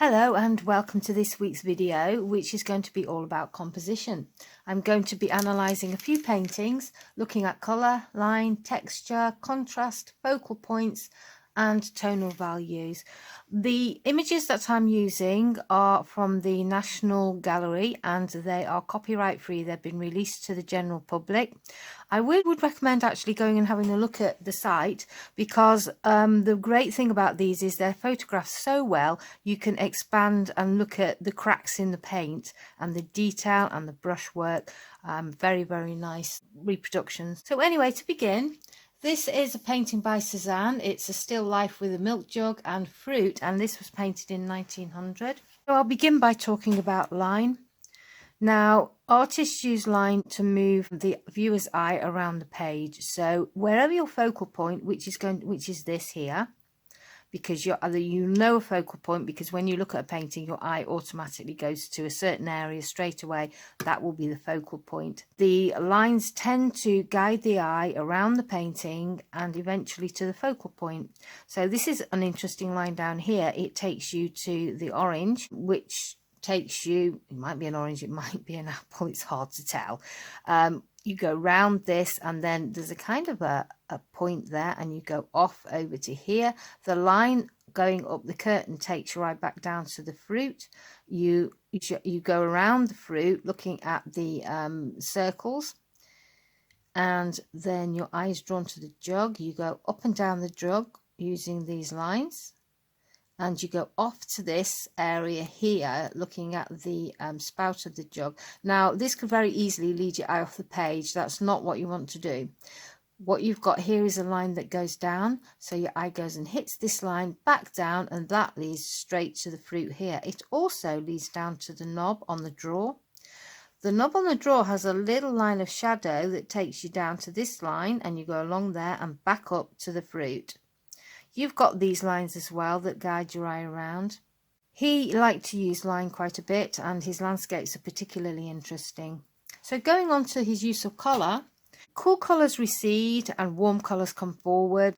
Hello and welcome to this week's video, which is going to be all about composition. I'm going to be analysing a few paintings, looking at colour, line, texture, contrast, focal points and tonal values. The images that I'm using are from the National Gallery and they are copyright free. They've been released to the general public. I would recommend actually going and having a look at the site because the great thing about these is they're photographed so well you can expand and look at the cracks in the paint and the detail and the brushwork. Very nice reproductions. So anyway, to begin, this is a painting by Cézanne. It's a still life with a milk jug and fruit, and this was painted in 1900. So I'll begin by talking about line. Now, artists use line to move the viewer's eye around the page. So wherever your focal point, which is this here, because you know a focal point, because when you look at a painting your eye automatically goes to a certain area straight away. That will be the focal point. The lines tend to guide the eye around the painting and eventually to the focal point. So this is an interesting line down here. It takes you to the orange, which takes you, it might be an orange, it might be an apple, it's hard to tell. You go round this and then there's a kind of a point there and you go off over to here. The line going up the curtain takes you right back down to the fruit. You go around the fruit looking at the circles, and then your eye is drawn to the jug. You go up and down the jug using these lines, and you go off to this area here looking at the spout of the jug. Now this could very easily lead your eye off the page. That's not what you want to do. What you've got here is a line that goes down, so your eye goes and hits this line back down, and that leads straight to the fruit here. It also leads down to the knob on the drawer. The knob on the drawer has a little line of shadow that takes you down to this line, and you go along there and back up to the fruit. You've got these lines as well that guide your eye around. He liked to use line quite a bit, and his landscapes are particularly interesting. So going on to his use of colour, cool colours recede and warm colours come forward.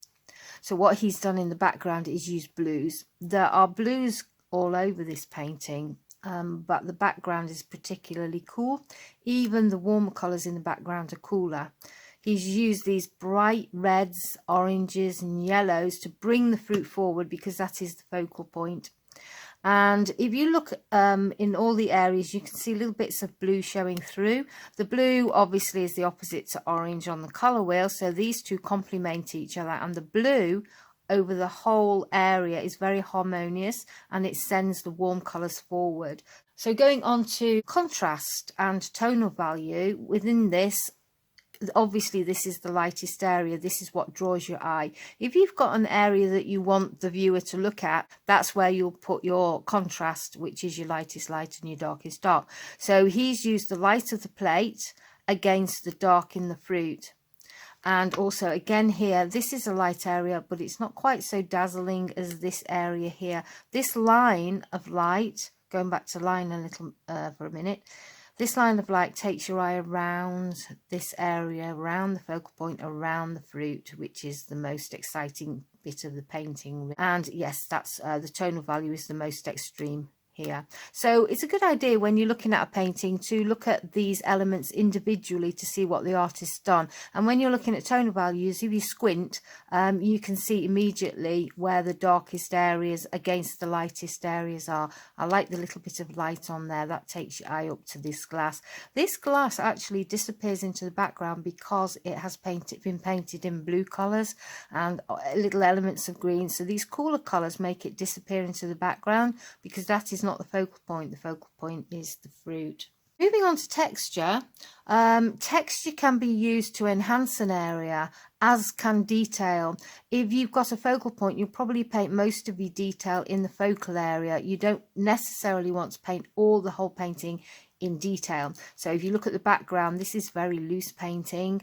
So what he's done in the background is use blues. There are blues all over this painting, but the background is particularly cool. Even the warmer colours in the background are cooler. He's used these bright reds, oranges and yellows to bring the fruit forward because that is the focal point. And if you look in all the areas, you can see little bits of blue showing through. The blue obviously is the opposite to orange on the colour wheel, so these two complement each other, and the blue over the whole area is very harmonious and it sends the warm colours forward. So going on to contrast and tonal value, within this, obviously this is the lightest area. This is what draws your eye. If you've got an area that you want the viewer to look at, that's where you'll put your contrast, which is your lightest light and your darkest dark. So he's used the light of the plate against the dark in the fruit. And also again here, this is a light area, but it's not quite so dazzling as this area here. This line of light, going back to line a little for a minute, this line of light takes your eye around this area, around the focal point, around the fruit, which is the most exciting bit of the painting. And yes, that's the tonal value is the most extreme here. So it's a good idea when you're looking at a painting to look at these elements individually to see what the artist's done. And when you're looking at tonal values, if you squint, you can see immediately where the darkest areas against the lightest areas are. I like the little bit of light on there. That takes your eye up to this glass. This glass actually disappears into the background because it has been painted in blue colours and little elements of green. So these cooler colours make it disappear into the background because that is not the focal point. The focal point is the fruit. Moving on to texture, texture can be used to enhance an area, as can detail. If you've got a focal point, you'll probably paint most of your detail in the focal area. You don't necessarily want to paint all the whole painting in detail. So if you look at the background, this is very loose painting.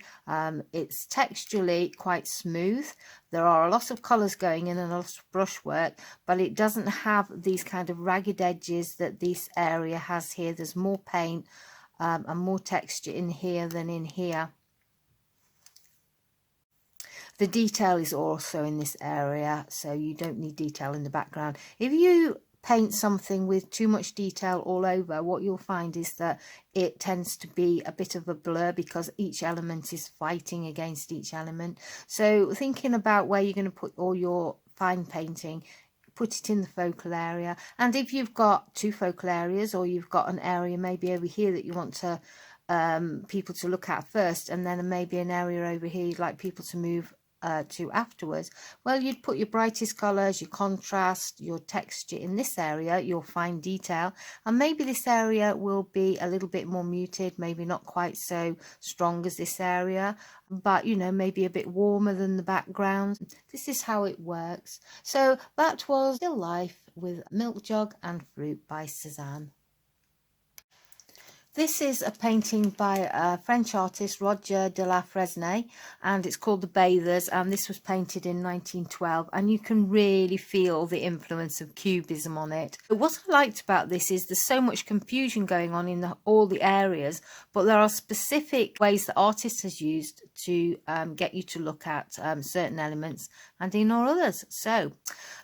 It's texturally quite smooth. There are a lot of colours going in and a lot of brushwork, but it doesn't have these kind of ragged edges that this area has here. There's more paint and more texture in here than in here. The detail is also in this area, so you don't need detail in the background. If you paint something with too much detail all over, what you'll find is that it tends to be a bit of a blur because each element is fighting against each element. So thinking about where you're going to put all your fine painting, put it in the focal area. And if you've got two focal areas, or you've got an area maybe over here that you want to people to look at first, and then maybe an area over here you'd like people to move to afterwards, well, you'd put your brightest colors, your contrast, your texture in this area, your fine detail, and maybe this area will be a little bit more muted, maybe not quite so strong as this area, but you know, maybe a bit warmer than the background. This is how it works. So that was Still Life with Milk Jug and Fruit by Cézanne. This is a painting by a French artist, Roger de la Fresnaye, and it's called The Bathers, and this was painted in 1912, and you can really feel the influence of Cubism on it. But what I liked about this is there's so much confusion going on in all the areas, but there are specific ways that artist has used to get you to look at certain elements and ignore others. So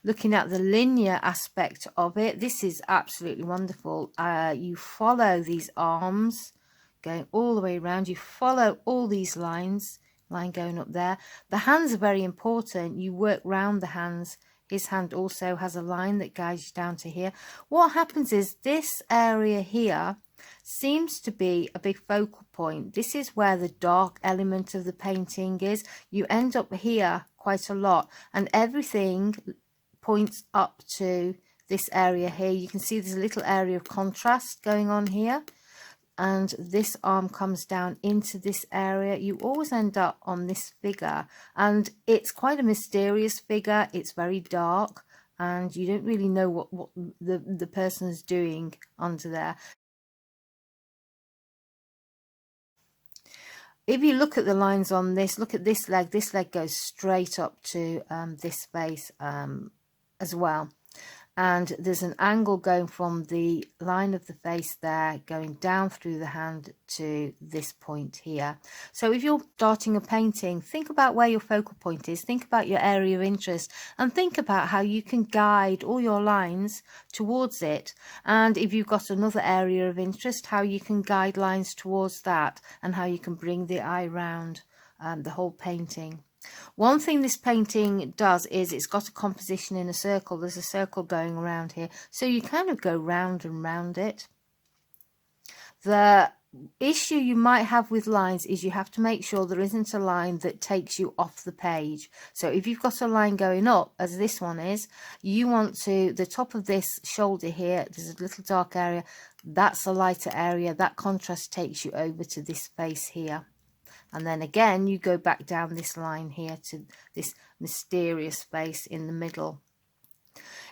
looking at the linear aspect of it, this is absolutely wonderful. You follow these arms going all the way around, you follow all these lines, line going up there. The hands are very important, you work round the hands. His hand also has a line that guides you down to here. What happens is this area here seems to be a big focal point. This is where the dark element of the painting is. You end up here quite a lot, and everything points up to this area here. You can see there's a little area of contrast going on here, and this arm comes down into this area. You always end up on this figure, and it's quite a mysterious figure. It's very dark, and you don't really know what the person is doing under there. If you look at the lines on this, look at this leg goes straight up to this face as well. And there's an angle going from the line of the face there, going down through the hand to this point here. So if you're starting a painting, think about where your focal point is, think about your area of interest, and think about how you can guide all your lines towards it. And if you've got another area of interest, how you can guide lines towards that, and how you can bring the eye round the whole painting. One thing this painting does is it's got a composition in a circle. There's a circle going around here, so you kind of go round and round it. The issue you might have with lines is you have to make sure there isn't a line that takes you off the page. So if you've got a line going up, as this one is, you want to, the top of this shoulder here, there's a little dark area, that's a lighter area. That contrast takes you over to this face here. And then again, you go back down this line here to this mysterious space in the middle.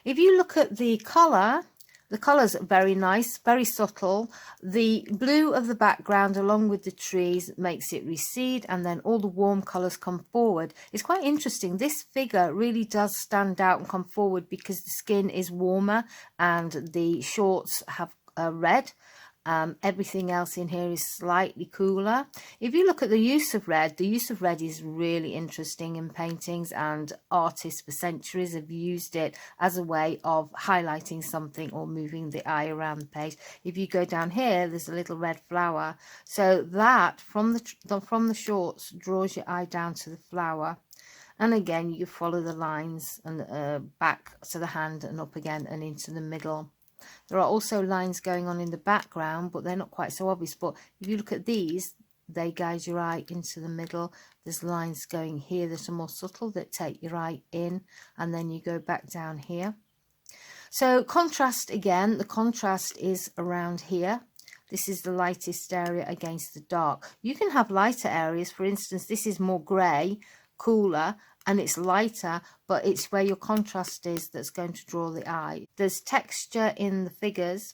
If you look at the colour, the colours are very nice, very subtle. The blue of the background along with the trees makes it recede, and then all the warm colours come forward. It's quite interesting. This figure really does stand out and come forward because the skin is warmer and the shorts have red. Everything else in here is slightly cooler. If you look at the use of red is really interesting in paintings, and artists for centuries have used it as a way of highlighting something or moving the eye around the page. If you go down here, there's a little red flower, so that from the shorts draws your eye down to the flower. And again, you follow the lines and back to the hand and up again and into the middle. There are also lines going on in the background, but they're not quite so obvious. But if you look at these, they guide your eye into the middle. There's lines going here that are more subtle that take your eye in, and then you go back down here. So contrast again, the contrast is around here. This is the lightest area against the dark. You can have lighter areas. For instance, this is more grey, cooler, and it's lighter, but it's where your contrast is that's going to draw the eye. There's texture in the figures.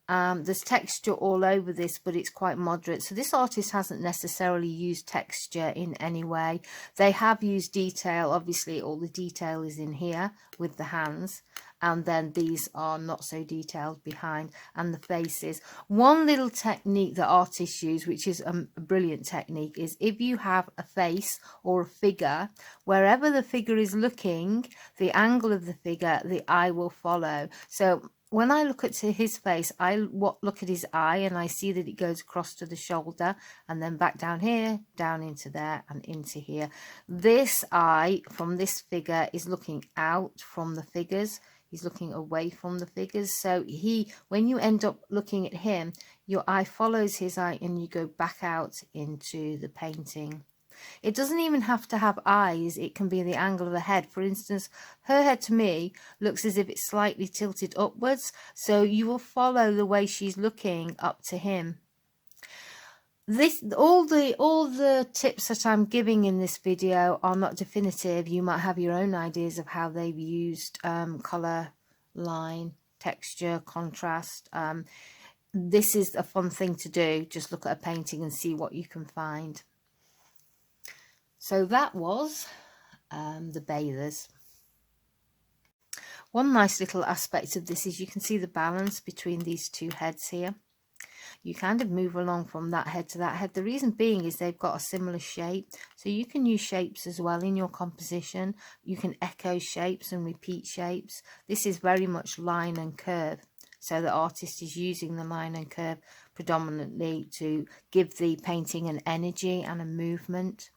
There's texture all over this, but it's quite moderate. So this artist hasn't necessarily used texture in any way. They have used detail. Obviously, all the detail is in here with the hands. And then these are not so detailed behind, and the faces. One little technique that artists use, which is a brilliant technique, is if you have a face or a figure, wherever the figure is looking, the angle of the figure, the eye will follow. So when I look at his face, I look at his eye and I see that it goes across to the shoulder and then back down here, down into there and into here. This eye from this figure is looking out from the figures. He's looking away from the figures. So when you end up looking at him, your eye follows his eye and you go back out into the painting. It doesn't even have to have eyes. It can be the angle of the head. For instance, her head to me looks as if it's slightly tilted upwards. So you will follow the way she's looking up to him. All the tips that I'm giving in this video are not definitive. You might have your own ideas of how they've used color, line, texture, contrast. This is a fun thing to do. Just look at a painting and see what you can find. So that was the bathers. One nice little aspect of this is you can see the balance between these two heads here. You kind of move along from that head to that head. The reason being is they've got a similar shape. So you can use shapes as well in your composition. You can echo shapes and repeat shapes. This is very much line and curve. So the artist is using the line and curve predominantly to give the painting an energy and a movement.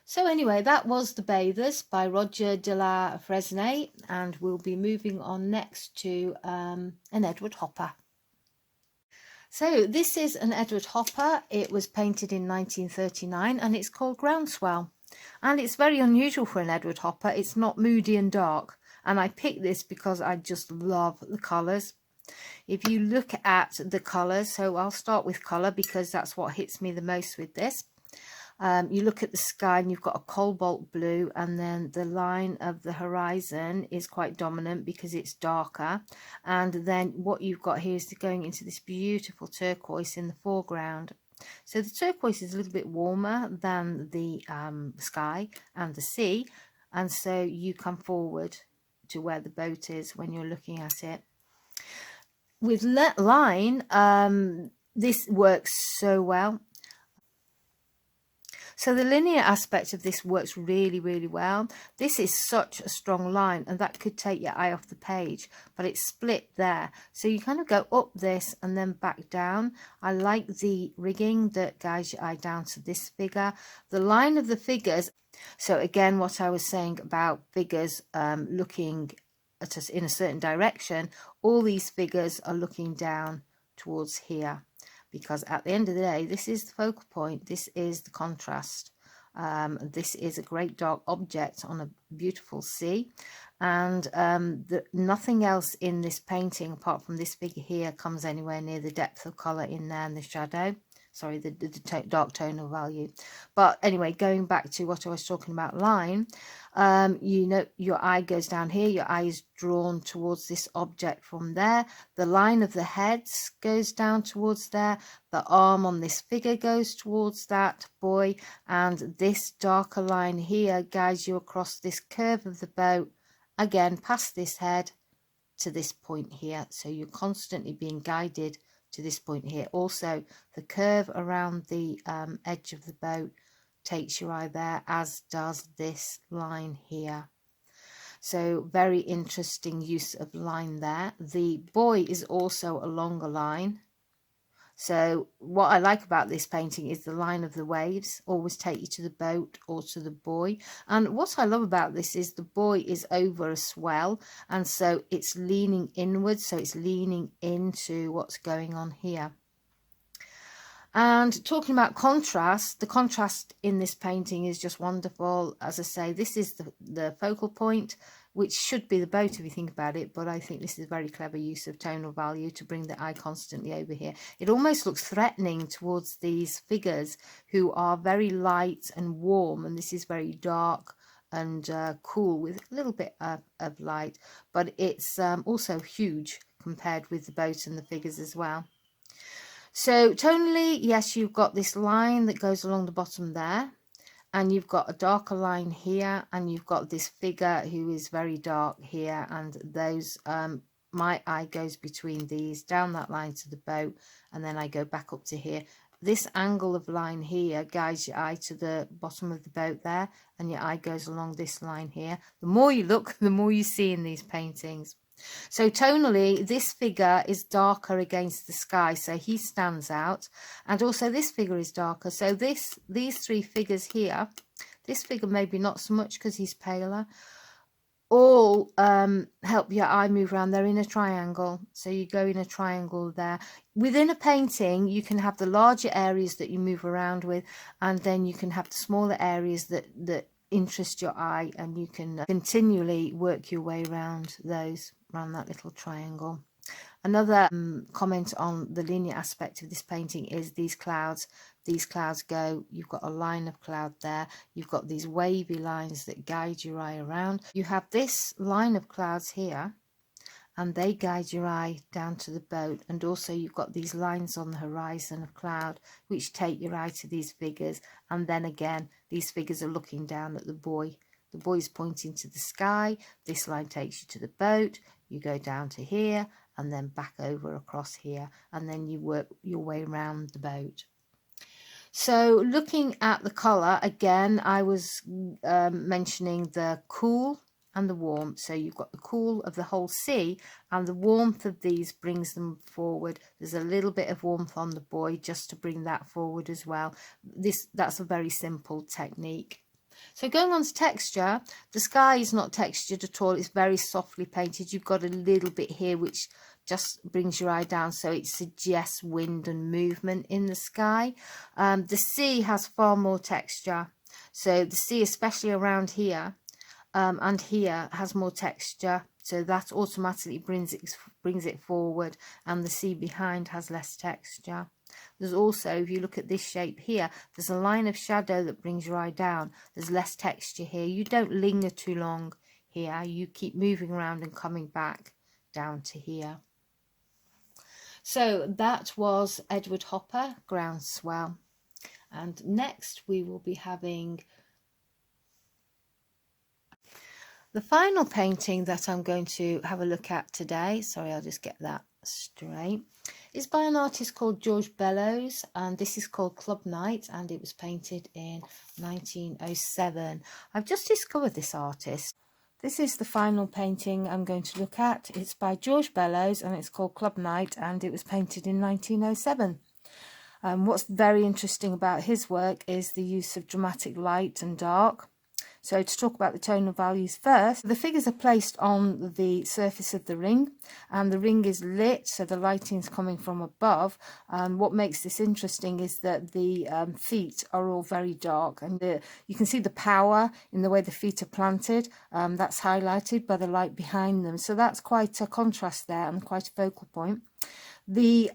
So anyway, that was The Bathers by Roger de la Fresnaye, and we'll be moving on next to an Edward Hopper. So this is an Edward Hopper. It was painted in 1939 and it's called Groundswell. And it's very unusual for an Edward Hopper. It's not moody and dark. And I picked this because I just love the colours. If you look at the colours, so I'll start with colour because that's what hits me the most with this. You look at the sky and you've got a cobalt blue, and then the line of the horizon is quite dominant because it's darker, and then what you've got here is going into this beautiful turquoise in the foreground. So the turquoise is a little bit warmer than the sky and the sea, and so you come forward to where the boat is when you're looking at it. With line, this works so well. So the linear aspect of this works really, really well. This is such a strong line, and that could take your eye off the page, but it's split there. So you kind of go up this and then back down. I like the rigging that guides your eye down to this figure. The line of the figures. So again, what I was saying about figures looking at us in a certain direction, all these figures are looking down towards here. Because at the end of the day, this is the focal point, this is the contrast. This is a great dark object on a beautiful sea, and nothing else in this painting apart from this figure here comes anywhere near the depth of colour in there and the shadow. Sorry, the dark tonal value. But anyway, going back to what I was talking about line, you know, your eye goes down here, your eye is drawn towards this object from there. The line of the heads goes down towards there. The arm on this figure goes towards that boy. And this darker line here guides you across this curve of the boat, again, past this head to this point here. So you're constantly being guided to this point here. Also, the curve around the edge of the boat takes your eye there, as does this line here. So very interesting use of line there. The boy is also a longer line. So what I like about this painting is the line of the waves always take you to the boat or to the buoy. And what I love about this is the buoy is over a swell, and so it's leaning inwards, so it's leaning into what's going on here. And talking about contrast, the contrast in this painting is just wonderful. As I say, this is the focal point, which should be the boat if you think about it, but I think this is a very clever use of tonal value to bring the eye constantly over here. It almost looks threatening towards these figures who are very light and warm, and this is very dark and cool with a little bit of light, but it's also huge compared with the boat and the figures as well. So tonally, yes, you've got this line that goes along the bottom there, and you've got a darker line here, and you've got this figure who is very dark here, and those my eye goes between these, down that line to the boat, and then I go back up to here. This angle of line here guides your eye to the bottom of the boat there, and your eye goes along this line here. The more you look, the more you see in these paintings. So tonally, this figure is darker against the sky, so he stands out. And also this figure is darker. So these three figures here, this figure maybe not so much because he's paler, all help your eye move around. They're in a triangle, so you go in a triangle there. Within a painting, you can have the larger areas that you move around with, and then you can have the smaller areas that interest your eye, and you can continually work your way around those, around that little triangle. Another comment on the linear aspect of this painting is these clouds. These clouds go, you've got a line of cloud there, you've got these wavy lines that guide your eye around. You have this line of clouds here, and they guide your eye down to the boat, and also you've got these lines on the horizon of cloud which take your eye to these figures, and then again these figures are looking down at the boy. The boy's pointing to the sky, this line takes you to the boat, you go down to here and then back over across here, and then you work your way around the boat. So looking at the colour, again, I was mentioning the cool and the warmth. So you've got the cool of the whole sea, and the warmth of these brings them forward. There's a little bit of warmth on the boy just to bring that forward as well. That's a very simple technique. So going on to texture, the sky is not textured at all. It's very softly painted. You've got a little bit here which just brings your eye down, so it suggests wind and movement in the sky. The sea has far more texture. So the sea, especially around here and here, has more texture. So that automatically brings it forward, and the sea behind has less texture. There's also, if you look at this shape here, there's a line of shadow that brings your eye down. There's less texture here. You don't linger too long here. You keep moving around and coming back down to here. So that was Edward Hopper, Groundswell. And next we will be having the final painting that I'm going to have a look at today. Sorry, I'll just get that straight. It's by an artist called George Bellows, and this is called Club Night, and it was painted in 1907. I've just discovered this artist. This is the final painting I'm going to look at. It's by George Bellows and it's called Club Night, and it was painted in 1907. What's very interesting about his work is the use of dramatic light and dark. So to talk about the tonal values first, the figures are placed on the surface of the ring, and the ring is lit, so the lighting is coming from above. What makes this interesting is that the feet are all very dark, and you can see the power in the way the feet are planted. That's highlighted by the light behind them. So that's quite a contrast there and quite a focal point. The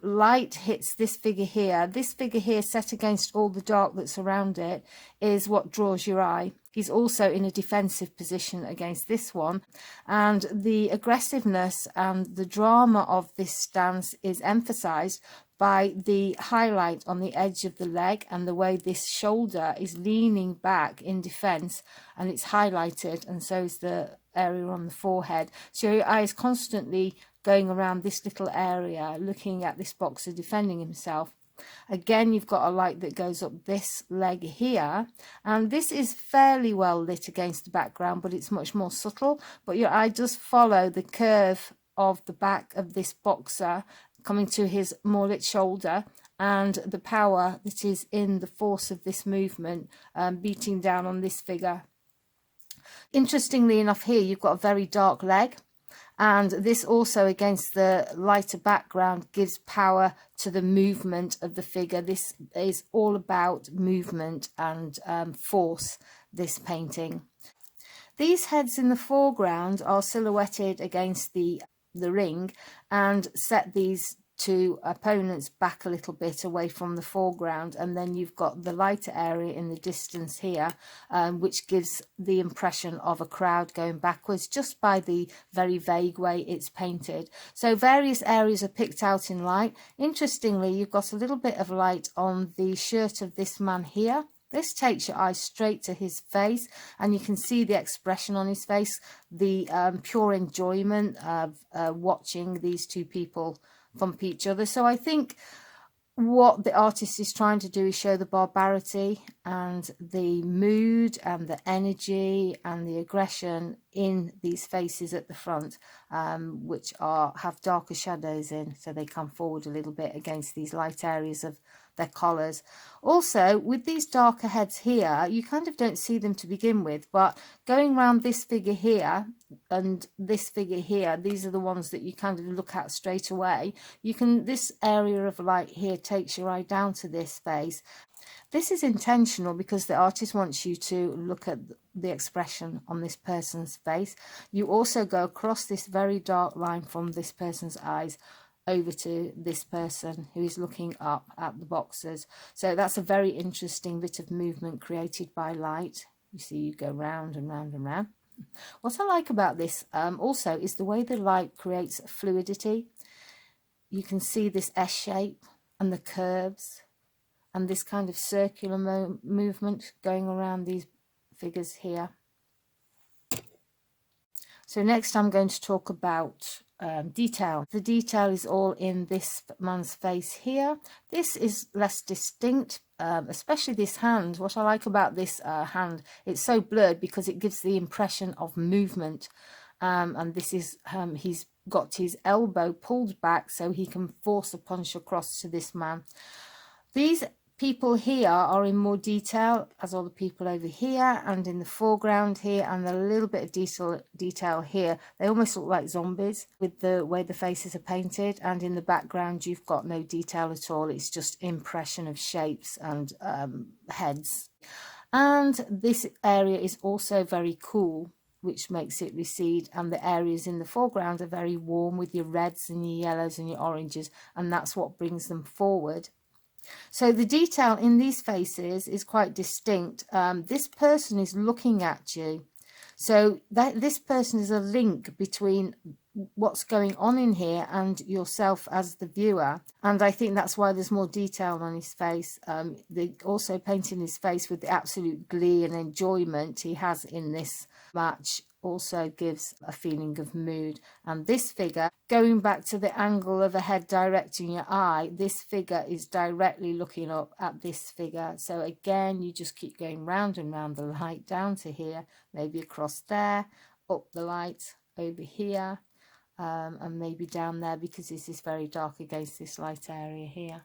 light hits this figure here. This figure here, set against all the dark that's around it, is what draws your eye. He's also in a defensive position against this one, and the aggressiveness and the drama of this stance is emphasized by the highlight on the edge of the leg and the way this shoulder is leaning back in defense, and it's highlighted, and so is the area on the forehead. So your eye is constantly going around this little area looking at this boxer defending himself. Again, you've got a light that goes up this leg here, and this is fairly well lit against the background, but it's much more subtle. But your eye does follow the curve of the back of this boxer coming to his more lit shoulder, and the power that is in the force of this movement beating down on this figure. Interestingly enough, here you've got a very dark leg, and this also against the lighter background gives power to the movement of the figure. This is all about movement and force, this painting. These heads in the foreground are silhouetted against the ring and set these two opponents back a little bit away from the foreground, and then you've got the lighter area in the distance here, which gives the impression of a crowd going backwards just by the very vague way it's painted. So various areas are picked out in light. Interestingly, you've got a little bit of light on the shirt of this man here. This takes your eye straight to his face, and you can see the expression on his face, the pure enjoyment of watching these two people thump each other. So I think what the artist is trying to do is show the barbarity and the mood and the energy and the aggression in these faces at the front, which have darker shadows in, so they come forward a little bit against these light areas of their collars. Also, with these darker heads here, you kind of don't see them to begin with, but going around this figure here and this figure here, these are the ones that you kind of look at straight away. This area of light here takes your eye down to this face. This is intentional because the artist wants you to look at the expression on this person's face. You also go across this very dark line from this person's eyes over to this person who is looking up at the boxes. So that's a very interesting bit of movement created by light. You see, you go round and round and round. What I like about this also is the way the light creates fluidity. You can see this S shape and the curves and this kind of circular movement going around these figures here. So next I'm going to talk about detail. The detail is all in this man's face here. This is less distinct, especially this hand. What I like about this hand, it's so blurred because it gives the impression of movement. And this is, he's got his elbow pulled back so he can force a punch across to this man. These people here are in more detail, as all the people over here and in the foreground here, and a little bit of detail here. They almost look like zombies with the way the faces are painted, and in the background you've got no detail at all. It's just impression of shapes and heads. And this area is also very cool, which makes it recede, and the areas in the foreground are very warm with your reds and your yellows and your oranges, and that's what brings them forward. So the detail in these faces is quite distinct. This person is looking at you, so this person is a link between what's going on in here and yourself as the viewer, and I think that's why there's more detail on his face. They also painting his face with the absolute glee and enjoyment he has in this match also gives a feeling of mood. And this figure, going back to the angle of a head directing your eye, this figure is directly looking up at this figure. So again, you just keep going round and round the light down to here, maybe across there, up the light over here, and maybe down there because this is very dark against this light area here.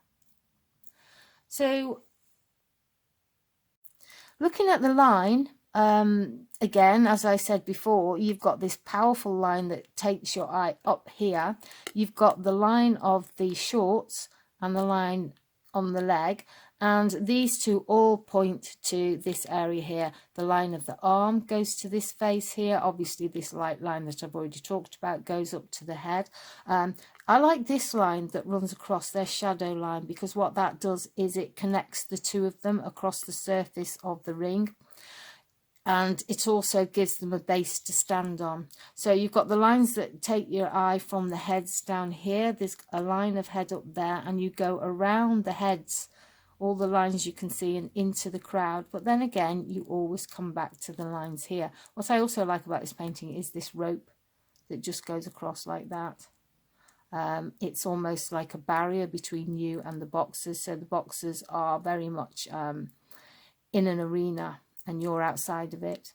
So looking at the line, again, as I said before, you've got this powerful line that takes your eye up here. You've got the line of the shorts and the line on the leg, and these two all point to this area here. The line of the arm goes to this face here. Obviously this light line that I've already talked about goes up to the head. I like this line that runs across their shadow line, because what that does is it connects the two of them across the surface of the ring. And it also gives them a base to stand on. So you've got the lines that take your eye from the heads down here. There's a line of head up there, and you go around the heads, all the lines you can see, and into the crowd. But then again, you always come back to the lines here. What I also like about this painting is this rope that just goes across like that. It's almost like a barrier between you and the boxers. So the boxers are very much in an arena, and you're outside of it.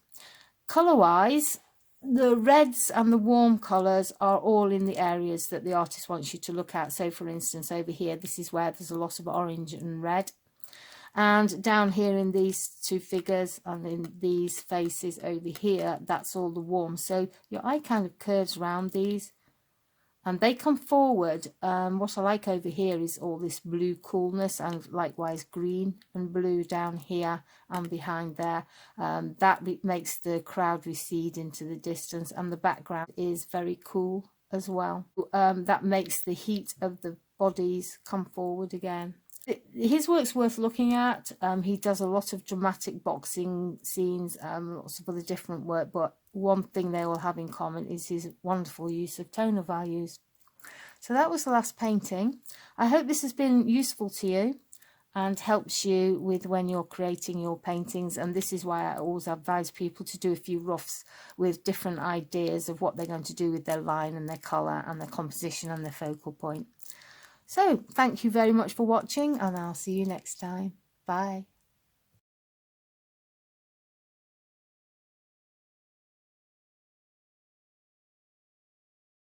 Colour wise, the reds and the warm colours are all in the areas that the artist wants you to look at. So for instance, over here, this is where there's a lot of orange and red. And down here in these two figures and in these faces over here, that's all the warm. So your eye kind of curves around these, and they come forward. What I like over here is all this blue coolness, and likewise green and blue down here and behind there. That makes the crowd recede into the distance, and the background is very cool as well. That makes the heat of the bodies come forward again. His work's worth looking at. He does a lot of dramatic boxing scenes, lots of other different work, but one thing they all have in common is his wonderful use of tonal values. So that was the last painting. I hope this has been useful to you and helps you with when you're creating your paintings, and this is why I always advise people to do a few roughs with different ideas of what they're going to do with their line and their colour and their composition and their focal point. So thank you very much for watching, and I'll see you next time. Bye.